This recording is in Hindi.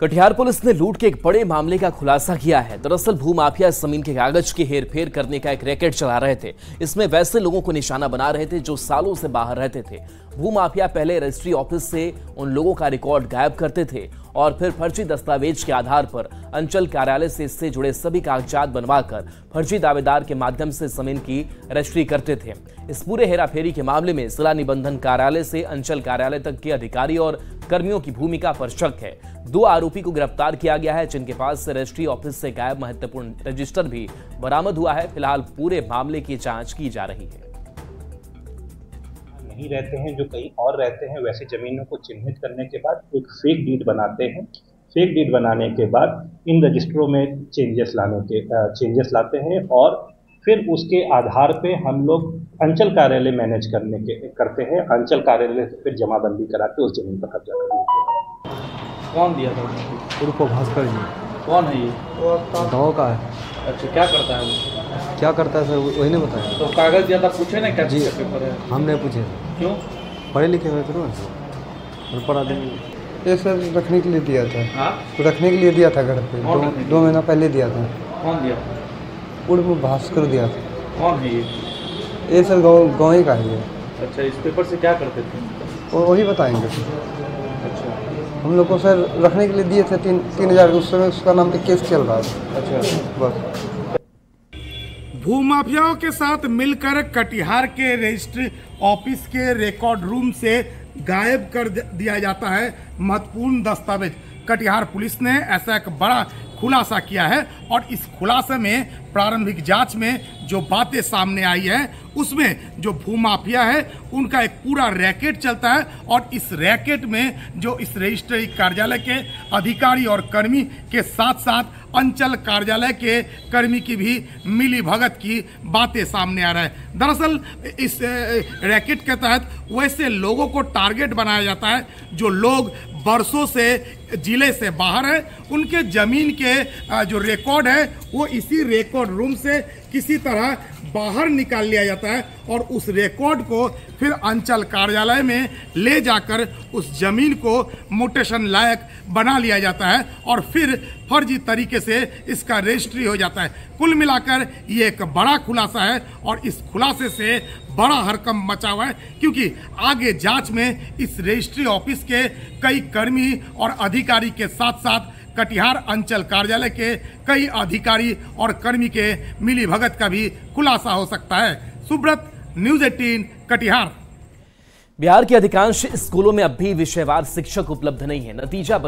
कटिहार पुलिस ने लूट के एक बड़े मामले का खुलासा किया है। दरअसल भूमाफिया जमीन के कागज की हेरफेर करने का एक रैकेट चला रहे थे। इसमें वैसे लोगों को निशाना बना रहे थे जो सालों से बाहर रहते थे। भूमाफिया पहले रजिस्ट्री ऑफिस से उन लोगों का रिकॉर्ड गायब करते थे और फिर फर्जी दस्तावेज के आधार पर अंचल कार्यालय से इससे जुड़े सभी कागजात बनवाकर फर्जी दावेदार के माध्यम से जमीन की रजिस्ट्री करते थे। इस पूरे हेराफेरी के मामले में जिला निबंधन कार्यालय से अंचल कार्यालय तक के अधिकारी और कर्मियों की भूमिका पर शक है। 2 आरोपी को गिरफ्तार किया गया है, जिनके पास से रजिस्ट्री ऑफिस से गायब महत्वपूर्ण रजिस्टर भी बरामद हुआ है। फिलहाल पूरे मामले की जांच की जा रही है। नहीं रहते हैं, जो कहीं और रहते हैं, वैसी जमीनों को चिन्हित करने के बाद एक फेक डीड बनाते हैं। फेक डीड बनाने के बाद इन रजिस्टरों में चेंजेस लाते हैं और फिर उसके आधार पे हम लोग अंचल कार्यालय मैनेज करते हैं। अंचल कार्यालय से फिर जमाबंदी करा के उस जमीन पर कब्जा कर लेते हैं। कौन दिया था उर्फ भास्कर जी? कौन है ये? गाँव का है। अच्छा, क्या करता है वो? क्या करता है सर, वही नहीं बताया। तो कागज दिया था, पूछे ना क्या जी पेपर है? हमने पूछे। क्यों? पढ़े लिखे हुए थे और पढ़ा देंगे। ये सर रखने के लिए दिया था। हाँ, रखने के लिए दिया था घर पे। 2 महीना पहले दिया था। कौन दिया? उर्फ भास्कर दिया था। कौन है ये सर गाँव ही का है ये। अच्छा, इस पेपर से क्या करते थे? वही बताएंगे। अच्छा, हम लोग को सर रखने के लिए दिए थे 3,000। उस समय उसका नाम पे केस चल रहा था। अच्छा, बस। भूमाफियाओं के साथ मिलकर कटिहार के रजिस्ट्री ऑफिस के रिकॉर्ड रूम से गायब कर दिया जाता है महत्वपूर्ण दस्तावेज। कटिहार पुलिस ने ऐसा एक बड़ा खुलासा किया है और इस खुलासे में प्रारंभिक जांच में जो बातें सामने आई है उसमें जो भूमाफिया है उनका एक पूरा रैकेट चलता है और इस रैकेट में जो इस रजिस्ट्री कार्यालय के अधिकारी और कर्मी के साथ साथ अंचल कार्यालय के कर्मी की भी मिली भगत की बातें सामने आ रहा है। दरअसल इस रैकेट के तहत वैसे लोगों को टारगेट बनाया जाता है जो लोग बरसों से जिले से बाहर है। उनके जमीन के जो रिकॉर्ड है वो इसी रिकॉर्ड रूम से किसी तरह बाहर निकाल लिया जाता है और उस रिकॉर्ड को फिर अंचल कार्यालय में ले जाकर उस जमीन को म्यूटेशन लायक बना लिया जाता है और फिर फर्जी तरीके से इसका रजिस्ट्री हो जाता है। कुल मिलाकर ये एक बड़ा खुलासा है और इस खुलासे से बड़ा हड़कंप मचा हुआ है, क्योंकि आगे जांच में इस रजिस्ट्री ऑफिस के कई कर्मी और अधिकारी के साथ साथ कटिहार अंचल कार्यालय के कई अधिकारी और कर्मी के मिली भगत का भी खुलासा हो सकता है। सुब्रत, न्यूज़ 18 कटिहार। बिहार के अधिकांश स्कूलों में अब भी विषयवार शिक्षक उपलब्ध नहीं है। नतीजा